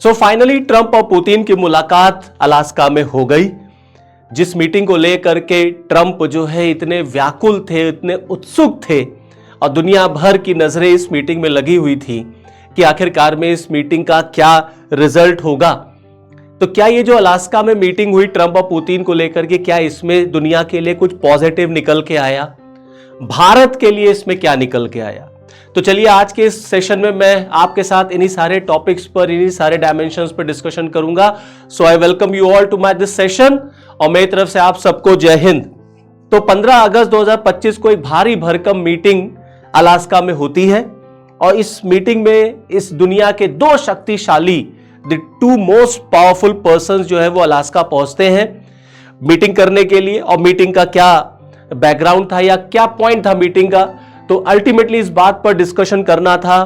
So finally Trump और Putin की मुलाकात अलास्का में हो गई, जिस मीटिंग को लेकर के ट्रंप जो है इतने व्याकुल थे, इतने उत्सुक थे और दुनिया भर की नजरें इस मीटिंग में लगी हुई थी कि आखिरकार में इस मीटिंग का क्या रिजल्ट होगा। तो क्या ये जो अलास्का में मीटिंग हुई ट्रंप और पुतिन को लेकर के, क्या इसमें दुनिया के लिए कुछ पॉजिटिव निकल के आया? भारत के लिए इसमें क्या निकल के आया? तो चलिए आज के इस सेशन में मैं आपके साथ इन्हीं सारे टॉपिक्स पर, इन्हीं सारे डायमेंशंस पर डिस्कशन करूंगा। So I welcome you all to my this session और मेरी तरफ से आप सबको जय हिंद। तो 15 अगस्त 2025 को एक भारी भरकम मीटिंग अलास्का में होती है और इस मीटिंग में इस दुनिया के दो शक्तिशाली, the two most powerful persons जो है वो अलास्का पहुंचते हैं मीटिंग करने के लिए। और मीटिंग का क्या बैकग्राउंड था या क्या पॉइंट था मीटिंग का, तो अल्टीमेटली इस बात पर डिस्कशन करना था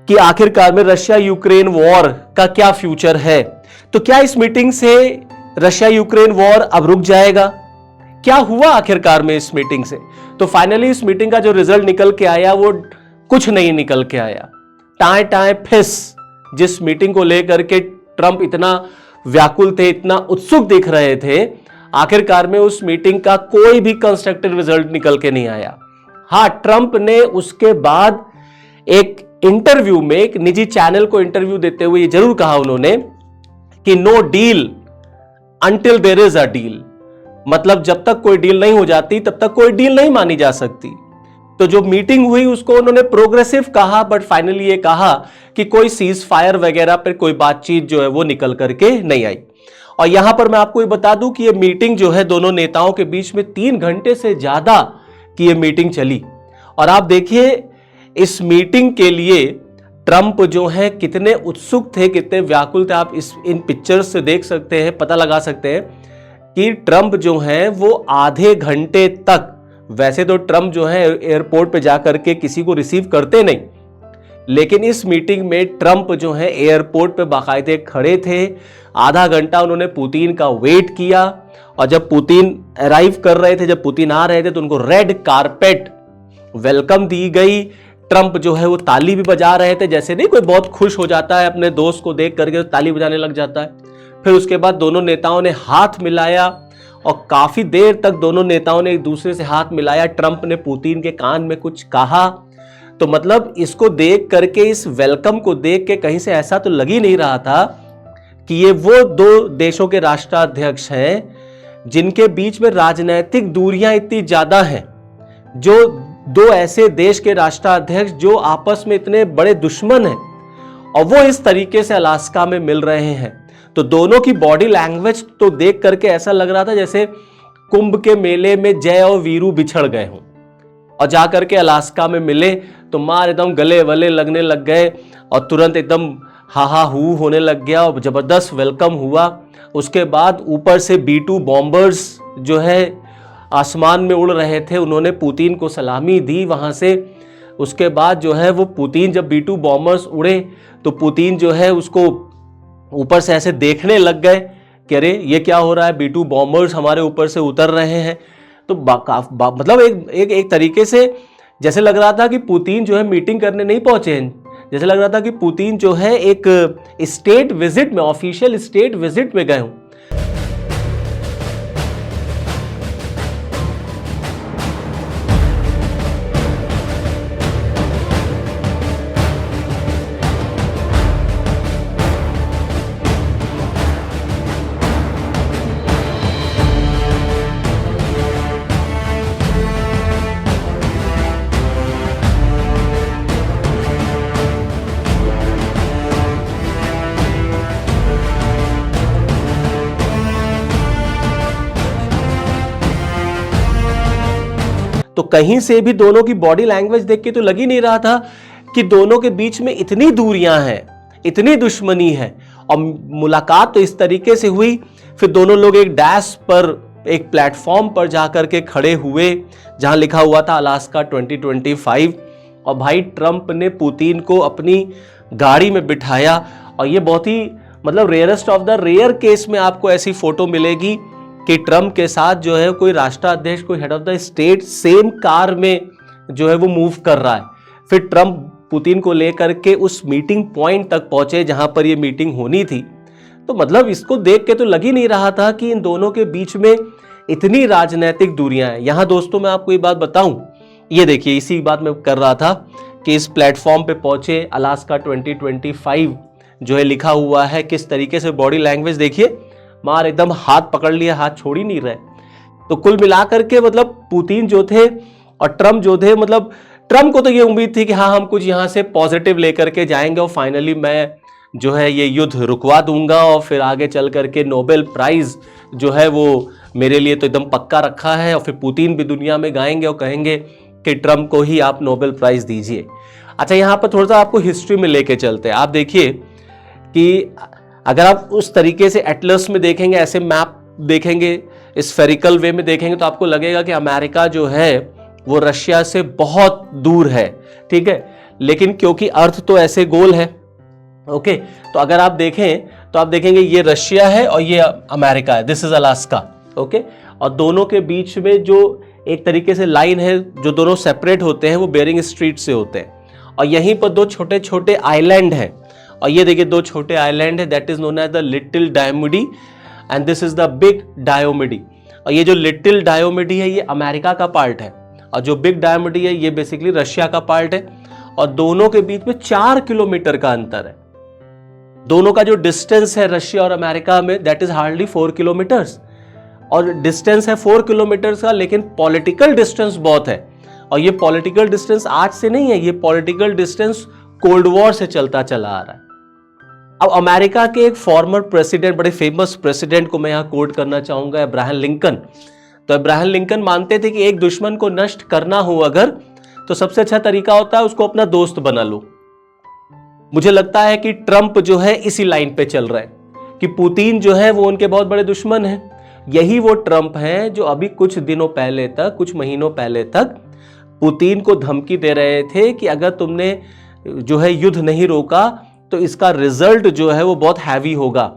कि आखिरकार में रशिया यूक्रेन वॉर का क्या फ्यूचर है। तो क्या इस मीटिंग से रशिया यूक्रेन वॉर अब रुक जाएगा? क्या हुआ आखिरकार में इस मीटिंग से? तो फाइनली इस मीटिंग का जो रिजल्ट निकल के आया वो कुछ नहीं निकल के आया। टाए टाए फिस। जिस मीटिंग को लेकर के ट्रंप इतना व्याकुल थे, इतना उत्सुक दिख रहे थे, आखिरकार में उस मीटिंग का कोई भी कंस्ट्रक्टिव रिजल्ट निकल के नहीं आया। हाँ, ट्रंप ने उसके बाद एक इंटरव्यू में, एक निजी चैनल को इंटरव्यू देते हुए ये जरूर कहा उन्होंने कि no deal until there is a deal. मतलब जब तक कोई डील नहीं हो जाती तब तक कोई डील नहीं मानी जा सकती। तो जो मीटिंग हुई उसको उन्होंने प्रोग्रेसिव कहा, बट फाइनली ये कहा कि कोई सीज फायर वगैरह पर कोई बातचीत जो है वो निकल करके नहीं आई। और यहां पर मैं आपको ये बता दूं कि ये मीटिंग जो है दोनों नेताओं के बीच में 3 घंटे से ज्यादा की ये मीटिंग चली। और आप देखिए इस मीटिंग के लिए ट्रंप जो है कितने उत्सुक थे, कितने व्याकुल थे। आप इन पिक्चर्स से देख सकते हैं, पता लगा सकते हैं कि ट्रंप जो है वो आधे घंटे तक, वैसे तो ट्रंप जो है एयरपोर्ट पे जाकर के किसी को रिसीव करते नहीं, लेकिन इस मीटिंग में ट्रंप जो है एयरपोर्ट पे बाकायदे खड़े थे। आधा घंटा उन्होंने पुतिन का वेट किया और जब पुतिन अराइव कर रहे थे, जब पुतिन आ रहे थे, तो उनको रेड कारपेट वेलकम दी गई। ट्रंप जो है वो ताली भी बजा रहे थे, जैसे नहीं कोई बहुत खुश हो जाता है अपने दोस्त को देख करके तो ताली बजाने लग जाता है। फिर उसके बाद दोनों नेताओं ने हाथ मिलाया और काफी देर तक दोनों नेताओं ने एक दूसरे से हाथ मिलाया। ट्रंप ने पुतिन के कान में कुछ कहा। तो मतलब इसको देख करके, इस वेलकम को देख के कहीं से ऐसा तो लग ही नहीं रहा था कि ये वो दो देशों के राष्ट्राध्यक्ष हैं जिनके बीच में राजनीतिक दूरियां इतनी ज्यादा हैं। जो दो ऐसे देश के राष्ट्राध्यक्ष जो आपस में इतने बड़े दुश्मन हैं और वो इस तरीके से अलास्का में मिल रहे हैं। तो दोनों की बॉडी लैंग्वेज तो देख करके ऐसा लग रहा था जैसे कुंभ के मेले में जय और वीरू बिछड़ गए हों और जाकर के अलास्का में मिले तो मार एकदम गले वले लगने लग गए और तुरंत एकदम हा हा हू होने लग गया और जबरदस्त वेलकम हुआ। उसके बाद ऊपर से B-2 बॉम्बर्स जो है आसमान में उड़ रहे थे, उन्होंने पुतिन को सलामी दी वहां से। उसके बाद जो है वो पुतिन, जब B-2 बॉम्बर्स उड़े तो पुतिन जो है उसको ऊपर से ऐसे देखने लग गए कि अरे ये क्या हो रहा है, B-2 बॉम्बर्स हमारे ऊपर से उतर रहे हैं। तो मतलब एक तरीके से जैसे लग रहा था कि पुतिन जो है मीटिंग करने नहीं पहुंचे हैं, जैसे लग रहा था कि पुतिन जो है एक स्टेट विजिट में, ऑफिशियल स्टेट विजिट में गए हों। तो कहीं से भी दोनों की बॉडी लैंग्वेज देख के तो लग ही नहीं रहा था कि दोनों के बीच में इतनी दूरियां हैं, इतनी दुश्मनी है। और मुलाकात तो इस तरीके से हुई, फिर दोनों लोग एक डैश पर, एक प्लेटफॉर्म पर जाकर के खड़े हुए जहां लिखा हुआ था अलास्का 2025। और भाई ट्रंप ने पुतिन को अपनी गाड़ी में बिठाया और ये बहुत ही मतलब rarest of the rare case में आपको ऐसी फोटो मिलेगी कि ट्रंप के साथ जो है कोई राष्ट्राध्यक्ष, कोई head of the state same car में जो है वो मूव कर रहा है। फिर ट्रंप पुतिन को लेकर के उस मीटिंग पॉइंट तक पहुंचे जहां पर ये मीटिंग होनी थी, तो मतलब इसको देख के तो लग ही नहीं रहा था कि इन दोनों के बीच में इतनी राजनीतिक दूरियां हैं। यहां दोस्तों मैं आपको ये बात बताऊं, ये देखिए इसी बात में कर रहा था कि इस प्लेटफॉर्म पे पहुंचे, अलास्का 2025 जो है लिखा हुआ है, किस तरीके से बॉडी लैंग्वेज देखिए, मार एकदम हाथ पकड़ लिया, हाथ छोड़ ही नहीं रहे। तो कुल मिलाकर के मतलब पुतिन जो थे और ट्रम्प जो थे, मतलब ट्रम्प को तो ये उम्मीद थी कि हाँ हम कुछ यहां से पॉजिटिव लेकर के जाएंगे और फाइनली मैं जो है ये युद्ध रुकवा दूंगा और फिर आगे चल करके नोबेल प्राइज जो है वो मेरे लिए तो एकदम पक्का रखा है, और फिर पुतिन भी दुनिया में गाएंगे और कहेंगे कि ट्रम्प को ही आप नोबेल प्राइज दीजिए। अच्छा, यहां पर थोड़ा सा आपको हिस्ट्री में लेके चलते हैं। आप देखिए कि अगर आप उस तरीके से एटलस में देखेंगे, ऐसे मैप देखेंगे, स्फेरिकल वे में देखेंगे, तो आपको लगेगा कि अमेरिका जो है वो रशिया से बहुत दूर है, ठीक है, लेकिन क्योंकि अर्थ तो ऐसे गोल है, ओके, तो अगर आप देखें तो आप देखेंगे ये रशिया है और ये अमेरिका है, दिस इज अलास्का, ओके, और दोनों के बीच में जो एक तरीके से लाइन है, जो दोनों सेपरेट होते हैं, वो बेरिंग स्ट्रीट से होते हैं, और यहीं पर दो छोटे छोटे आइलैंड हैं, और ये देखिए दो छोटे आइलैंड है, that is known as the little Diomede and this is the big Diomede. और ये जो लिटिल डायोमिडी है ये अमेरिका का पार्ट है, और जो बिग डायोमिडी है ये बेसिकली रशिया का पार्ट है, और दोनों के बीच में 4 किलोमीटर का अंतर है। दोनों का जो डिस्टेंस है रशिया और अमेरिका में, दैट इज हार्डली 4 किलोमीटर्स, और डिस्टेंस है 4 किलोमीटर का, लेकिन पॉलिटिकल डिस्टेंस बहुत है। और ये पॉलिटिकल डिस्टेंस आज से नहीं है, ये पॉलिटिकल डिस्टेंस कोल्ड वॉर से चलता चला आ रहा है। अब अमेरिका के एक फॉर्मर प्रेसिडेंट, बड़े फेमस प्रेसिडेंट को मैं यहां कोट करना चाहूंगा, अब्राहम लिंकन। तो अब्राहम लिंकन मानते थे कि एक दुश्मन को नष्ट करना हो अगर, तो सबसे अच्छा तरीका होता है उसको अपना दोस्त बना लो। मुझे लगता है कि ट्रंप जो है इसी लाइन पे चल रहा है कि पुतिन जो है वो उनके बहुत बड़े दुश्मन हैं। यही वो ट्रंप हैं जो अभी कुछ दिनों पहले तक, कुछ महीनों पहले तक पुतिन को धमकी दे रहे थे कि अगर तुमने जो है युद्ध नहीं रोका तो इसका रिजल्ट जो है वो बहुत हैवी होगा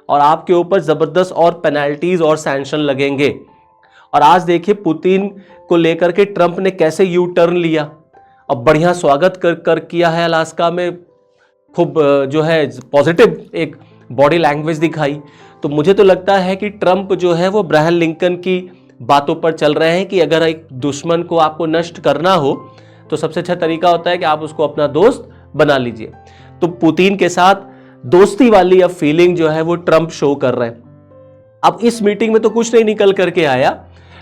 और आपके ऊपर जबरदस्त और पेनल्टीज और सैंक्शन लगेंगे। और आज देखिए पुतिन को लेकर के ट्रंप ने कैसे यू टर्न लिया और बढ़िया स्वागत कर किया है अलास्का में, खूब जो है पॉजिटिव एक बॉडी लैंग्वेज दिखाई। तो मुझे तो लगता है कि ट्रंप जो है वो अब्राहम लिंकन की बातों पर चल रहे हैं कि अगर एक दुश्मन को आपको नष्ट करना हो तो सबसे अच्छा तरीका होता है कि आप उसको अपना दोस्त बना लीजिए। तो पुतिन के साथ दोस्ती वाली अब फीलिंग जो है वो ट्रंप शो कर रहे हैं। अब इस मीटिंग में तो कुछ नहीं निकल करके आया,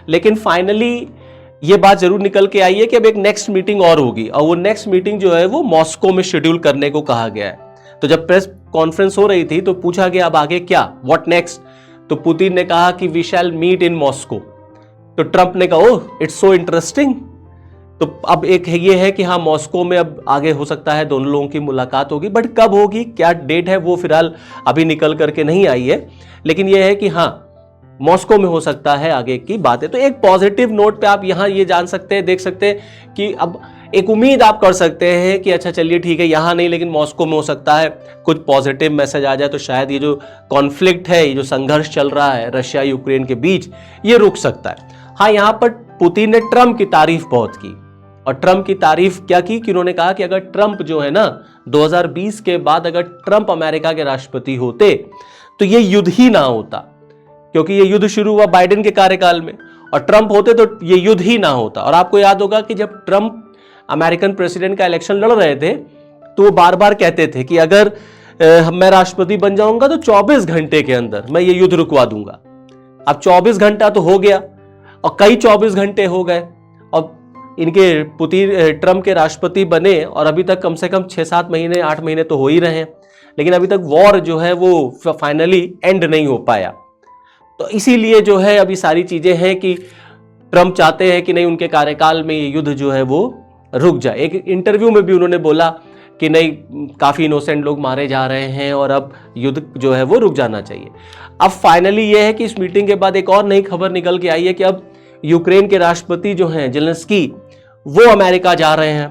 लेकिन फाइनली ये बात जरूर निकल के आई है कि अब एक नेक्स्ट मीटिंग और होगी, और वो नेक्स्ट मीटिंग जो है वो मॉस्को में शेड्यूल करने को कहा गया है। तो जब प्रेस कॉन्फ्रेंस हो रही थी तो पूछा गया अब आगे क्या, व्हाट नेक्स्ट, तो पुतिन ने कहा कि we shall meet in Moscow. तो ट्रंप ने कहा ओह इट्स सो इंटरेस्टिंग। तो अब एक ये है कि हाँ मॉस्को में अब आगे हो सकता है दोनों लोगों की मुलाकात होगी, बट कब होगी, क्या डेट है, वो फिलहाल अभी निकल करके नहीं आई है, लेकिन ये है कि हाँ मॉस्को में हो सकता है आगे की बातें। तो एक पॉजिटिव नोट पे आप यहाँ ये जान सकते हैं, देख सकते हैं कि अब एक उम्मीद आप कर सकते हैं कि अच्छा चलिए ठीक है यहाँ नहीं लेकिन मॉस्को में हो सकता है कुछ पॉजिटिव मैसेज आ जाए, तो शायद ये जो कॉन्फ्लिक्ट है, ये जो संघर्ष चल रहा है रशिया यूक्रेन के बीच, ये रुक सकता है। हाँ, यहाँ पर पुतिन ने ट्रंप की तारीफ बहुत की, और ट्रंप की तारीफ क्या की कि उन्होंने कहा कि अगर ट्रंप जो है ना 2020 के बाद अगर ट्रंप अमेरिका के राष्ट्रपति होते तो ये युद्ध ही ना होता, क्योंकि ये युद्ध शुरू हुआ बाइडेन के कार्यकाल में, और ट्रंप होते तो ये युद्ध ही ना होता। और आपको याद होगा कि जब ट्रंप अमेरिकन प्रेसिडेंट का इलेक्शन लड़ रहे थे तो वो बार बार कहते थे कि अगर मैं राष्ट्रपति बन जाऊंगा तो 24 घंटे के अंदर मैं ये युद्ध रुकवा दूंगा। अब 24 घंटा तो हो गया और कई 24 घंटे हो गए, और इनके पुतिन ट्रंप के राष्ट्रपति बने और अभी तक कम से कम 6-7 महीने 8 महीने तो हो ही रहे हैं, लेकिन अभी तक वॉर जो है वो फाइनली एंड नहीं हो पाया। तो इसीलिए जो है अभी सारी चीजें हैं कि ट्रंप चाहते हैं कि नहीं उनके कार्यकाल में ये युद्ध जो है वो रुक जाए। एक इंटरव्यू में भी उन्होंने बोला कि नहीं काफी इनोसेंट लोग मारे जा रहे हैं और अब युद्ध जो है वो रुक जाना चाहिए। अब फाइनली ये है कि इस मीटिंग के बाद एक और नई खबर निकल के आई है कि अब यूक्रेन के राष्ट्रपति जो हैं जेलेंस्की, वो अमेरिका जा रहे हैं।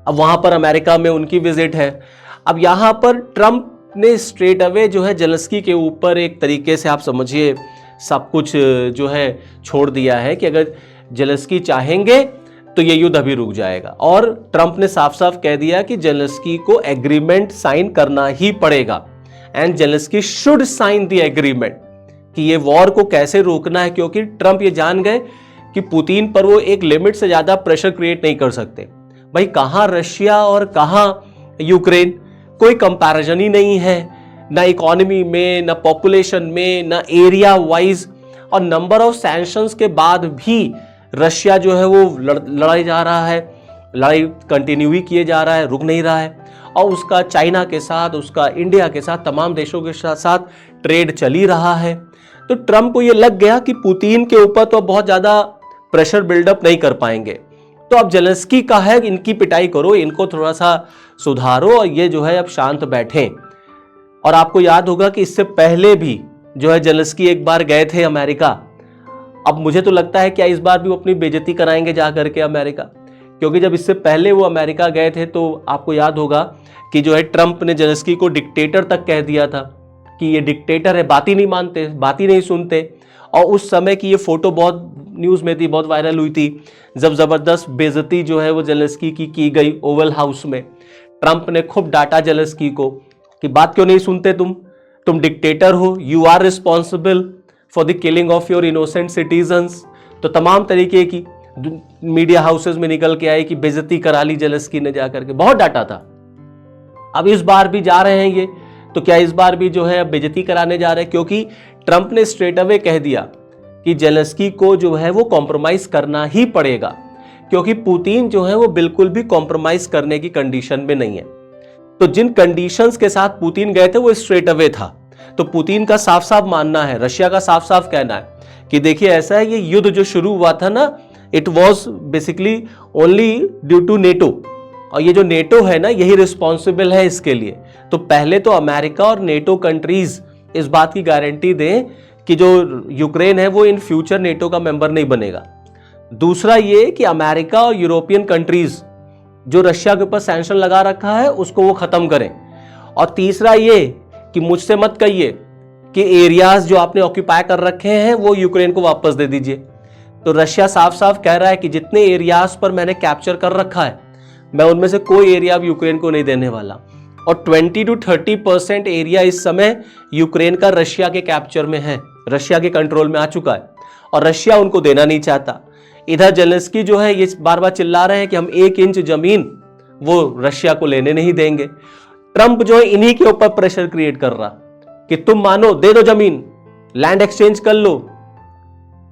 अब वहां पर अमेरिका में उनकी विजिट है। अब यहां पर ट्रंप ने स्ट्रेट अवे जो है जेलेंस्की के ऊपर एक तरीके से आप समझिए सब कुछ जो है छोड़ दिया है कि अगर जेलेंस्की चाहेंगे तो ये युद्ध अभी रुक जाएगा। और ट्रंप ने साफ साफ कह दिया कि जेलेंस्की को एग्रीमेंट साइन करना ही पड़ेगा and Zelensky should sign the agreement कि ये वॉर को कैसे रोकना है, क्योंकि ट्रंप ये जान गए कि पुतिन पर वो एक लिमिट से ज्यादा प्रेशर क्रिएट नहीं कर सकते। भाई कहां रशिया और कहां यूक्रेन, कोई कंपैरिजन ही नहीं है, ना इकोनॉमी में, ना पॉपुलेशन में, ना एरिया वाइज। और नंबर ऑफ सैंक्शंस के बाद भी रशिया जो है वो लड़ाई जा रहा है, लड़ाई कंटिन्यू ही किए जा रहा है, रुक नहीं रहा है। और उसका चाइना के साथ, उसका इंडिया के साथ, तमाम देशों के साथ ट्रेड चल ही रहा है। तो ट्रंप को ये लग गया कि पुतिन के ऊपर तो बहुत ज्यादा प्रेशर बिल्डअप नहीं कर पाएंगे, तो अब जेलेंस्की का है इनकी पिटाई करो, इनको थोड़ा सा सुधारो और ये जो है अब शांत बैठें। और आपको याद होगा कि इससे पहले भी जो है जेलेंस्की एक बार गए थे अमेरिका। अब मुझे तो लगता है क्या इस बार भी वो अपनी बेइज्जती कराएंगे जा करके अमेरिका, क्योंकि जब इससे पहले वो अमेरिका गए थे तो आपको याद होगा कि जो है ट्रंप ने जेलेंस्की को डिक्टेटर तक कह दिया था कि ये डिक्टेटर है, बात ही नहीं मानते, बात ही नहीं सुनते। और उस समय की ये फोटो बहुत न्यूज़ में थी, बहुत वायरल हुई थी, जब जबरदस्त बेइज्जती जो है वो जेलेंस्की की गई ओवल हाउस में। ट्रंप ने खूब डांटा जेलेंस्की को कि बात क्यों नहीं सुनते तुम डिक्टेटर हो, you are responsible for the killing of your innocent citizens. तो तमाम तरीके की मीडिया हाउसेस में निकल के आई कि बेइज्जती करा ली जेलेंस्की ने जाकर के, बहुत डांटा था। अब इस बार भी जा रहे हैं ये, तो क्या इस बार भी जो है बेइज्जती कराने जा रहे हैं, क्योंकि ट्रंप ने स्ट्रेट अवे कह दिया कि जेलेंस्की को जो है वो कॉम्प्रोमाइज करना ही पड़ेगा, क्योंकि पुतिन जो है वो बिल्कुल भी कॉम्प्रोमाइज करने की कंडीशन में नहीं है। तो जिन कंडीशंस के साथ पुतिन गए थे वो स्ट्रेट अवे था। तो पुतिन का साफ साफ मानना है, रशिया का साफ साफ कहना है कि देखिए ऐसा है, ये युद्ध जो शुरू हुआ था ना, it was basically only due to NATO, और ये जो नेटो है ना यही रिस्पॉन्सिबल है इसके लिए। तो पहले तो अमेरिका और नेटो कंट्रीज इस बात की गारंटी दें कि जो यूक्रेन है वो इन फ्यूचर नेटो का मेंबर नहीं बनेगा। दूसरा ये कि अमेरिका और यूरोपियन कंट्रीज जो रशिया के ऊपर सैंक्शन लगा रखा है उसको वो खत्म करें। और तीसरा ये कि मुझसे मत कहिए कि एरियाज जो आपने ऑक्यूपाई कर रखे हैं वो यूक्रेन को वापस दे दीजिए। तो रशिया साफ साफ कह रहा है कि जितने एरियाज पर मैंने कैप्चर कर रखा है मैं उनमें से कोई एरिया अब यूक्रेन को नहीं देने वाला। और 20 to 30% एरिया इस समय यूक्रेन का रशिया के कैप्चर में है, रशिया के कंट्रोल में आ चुका है, और रशिया उनको देना नहीं चाहता। इधर जेलेंस्की जो है ये बार बार चिल्ला रहे हैं कि हम 1 इंच जमीन वो रशिया को लेने नहीं देंगे। ट्रंप जो है इन्हीं के ऊपर प्रेशर क्रिएट कर रहा कि तुम मानो, दे दो जमीन, लैंड एक्सचेंज कर लो,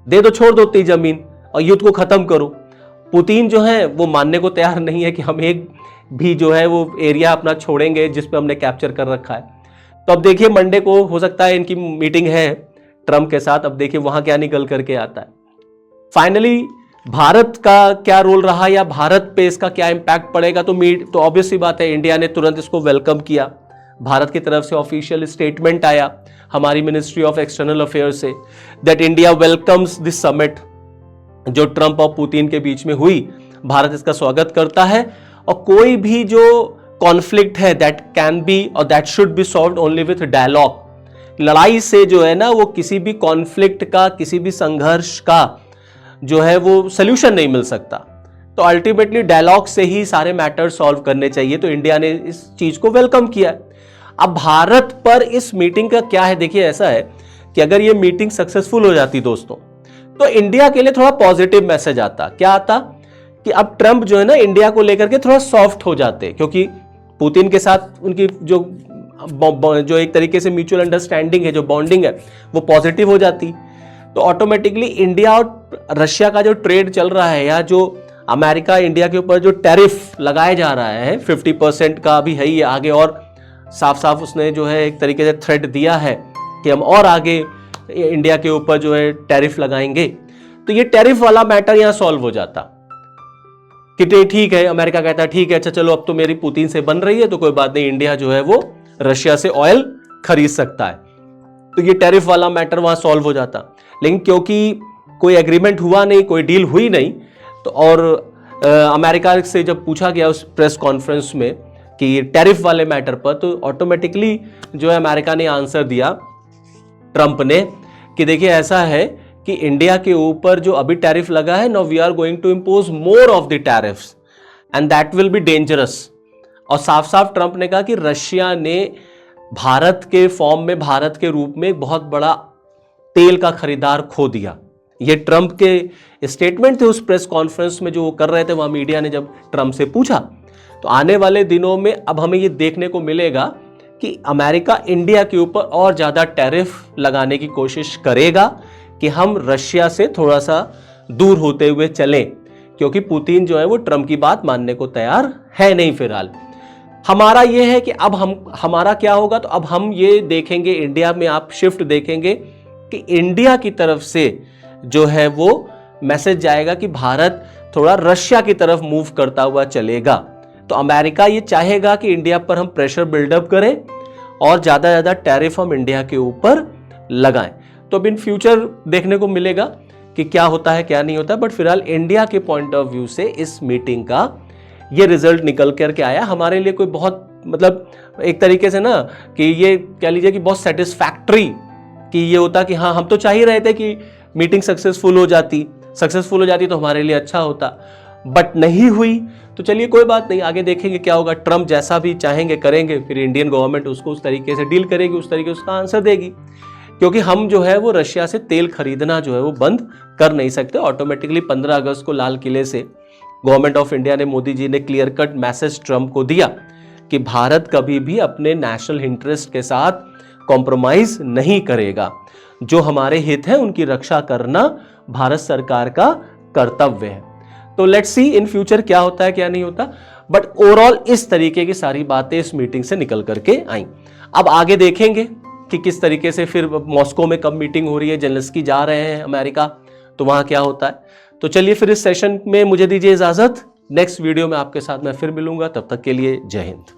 दे दो, छोड़ दो इतनी जमीन और युद्ध को खत्म करो। पुतिन जो है वो मानने को तैयार नहीं है कि हम एक भी जो है वो एरिया अपना छोड़ेंगे जिस पे हमने कैप्चर कर रखा है। तो अब देखिए मंडे को हो सकता है इनकी मीटिंग है ट्रंप के साथ, अब देखिए वहां क्या निकल करके आता है। फाइनली भारत का क्या रोल रहा या भारत पे इसका क्या इंपैक्ट पड़ेगा, तो ऑब्वियस सी बात है इंडिया ने तुरंत इसको वेलकम किया। भारत की तरफ से ऑफिशियल स्टेटमेंट आया हमारी ministry of external affairs say that India welcomes this summit जो ट्रंप और पुतिन के बीच में हुई। भारत इसका स्वागत करता है और कोई भी जो कॉन्फ्लिक्ट है दैट कैन बी और that should be solved only with dialogue. लड़ाई से जो है ना वो किसी भी कॉन्फ्लिक्ट का, किसी भी संघर्ष का जो है वो सोल्यूशन नहीं मिल सकता। तो अल्टीमेटली डायलॉग से ही सारे मैटर सॉल्व करने चाहिए। तो इंडिया ने इस चीज को वेलकम किया। अब भारत पर इस मीटिंग का क्या है, देखिए ऐसा है कि अगर ये मीटिंग सक्सेसफुल हो जाती दोस्तों तो इंडिया के लिए थोड़ा पॉजिटिव मैसेज आता। क्या आता कि अब ट्रंप जो है ना इंडिया को लेकर के थोड़ा सॉफ्ट हो जाते, क्योंकि पुतिन के साथ उनकी जो एक तरीके से म्यूचुअल अंडरस्टैंडिंग है, जो बॉन्डिंग है वो पॉजिटिव हो जाती। तो ऑटोमेटिकली इंडिया और रशिया का जो ट्रेड चल रहा है या जो अमेरिका इंडिया के ऊपर जो टैरिफ लगाया जा रहा है 50% का भी है ही, आगे और साफ साफ उसने जो है एक तरीके से थ्रेट दिया है कि हम और आगे इंडिया के ऊपर जो है टैरिफ लगाएंगे। तो ये टैरिफ वाला मैटर यहां सॉल्व हो जाता कि ठीक है, अमेरिका कहता है ठीक है, अच्छा चलो अब तो मेरी पुतिन से बन रही है तो कोई बात नहीं, इंडिया जो है वो रशिया से ऑयल खरीद सकता है। तो ये टैरिफ वाला मैटर वहां सॉल्व हो जाता। लेकिन क्योंकि कोई एग्रीमेंट हुआ नहीं, कोई डील हुई नहीं, तो और अमेरिका से जब पूछा गया उस प्रेस कॉन्फ्रेंस में कि टैरिफ वाले मैटर पर, तो ऑटोमेटिकली जो है अमेरिका ने आंसर दिया ट्रंप ने कि देखिए ऐसा है कि इंडिया के ऊपर जो अभी टैरिफ लगा है, now we are going to impose more of the tariffs and that will be dangerous. और साफ साफ ट्रंप ने कहा कि रशिया ने भारत के फॉर्म में, भारत के रूप में एक बहुत बड़ा तेल का खरीदार खो दिया। ये ट्रंप के स्टेटमेंट थे उस प्रेस कॉन्फ्रेंस में जो वो कर रहे थे, वहां मीडिया ने जब ट्रंप से पूछा। तो आने वाले दिनों में अब हमें ये देखने को मिलेगा कि अमेरिका इंडिया के ऊपर और ज्यादा टैरिफ लगाने की कोशिश करेगा कि हम रशिया से थोड़ा सा दूर होते हुए चलें, क्योंकि पुतिन जो है वो ट्रंप की बात मानने को तैयार है नहीं फिलहाल। हमारा ये है कि अब हमारा क्या होगा, तो अब हम ये देखेंगे, इंडिया में आप शिफ्ट देखेंगे कि इंडिया की तरफ से जो है वो मैसेज जाएगा कि भारत थोड़ा रशिया की तरफ मूव करता हुआ चलेगा। तो अमेरिका ये चाहेगा कि इंडिया पर हम प्रेशर बिल्डअप करें और ज्यादा ज्यादा टैरिफ हम इंडिया के ऊपर लगाएं। तो अब इन फ्यूचर देखने को मिलेगा कि क्या होता है क्या नहीं होता, बट फिलहाल इंडिया के पॉइंट ऑफ व्यू से इस मीटिंग का ये रिजल्ट निकल करके आया। हमारे लिए कोई बहुत मतलब एक तरीके से ना कि ये कह लीजिए कि बहुत सेटिस्फैक्ट्री कि ये होता कि हाँ, हम तो चाह ही रहे थे कि मीटिंग सक्सेसफुल हो जाती तो हमारे लिए अच्छा होता, बट नहीं हुई। तो चलिए कोई बात नहीं, आगे देखेंगे क्या होगा। ट्रंप जैसा भी चाहेंगे करेंगे, फिर इंडियन गवर्नमेंट उसको उस तरीके से डील करेगी, उस तरीके से उसका आंसर देगी, क्योंकि हम जो है वो रशिया से तेल खरीदना जो है वो बंद कर नहीं सकते। ऑटोमेटिकली 15 अगस्त को लाल किले से गवर्नमेंट ऑफ इंडिया ने, मोदी जी ने क्लियर कट मैसेज ट्रंप को दिया कि भारत कभी भी अपने नेशनल इंटरेस्ट के साथ कॉम्प्रोमाइज नहीं करेगा। जो हमारे हित हैं उनकी रक्षा करना भारत सरकार का कर्तव्य है। तो लेट्स सी इन फ्यूचर क्या होता है क्या नहीं होता, बट ओवरऑल इस तरीके की सारी बातें इस मीटिंग से निकल करके आई। अब आगे देखेंगे कि किस तरीके से फिर मॉस्को में कब मीटिंग हो रही है, जेलेंस्की जा रहे हैं अमेरिका, तो वहां क्या होता है। तो चलिए फिर इस सेशन में मुझे दीजिए इजाजत, नेक्स्ट वीडियो में आपके साथ मैं फिर मिलूंगा, तब तक के लिए जय हिंद।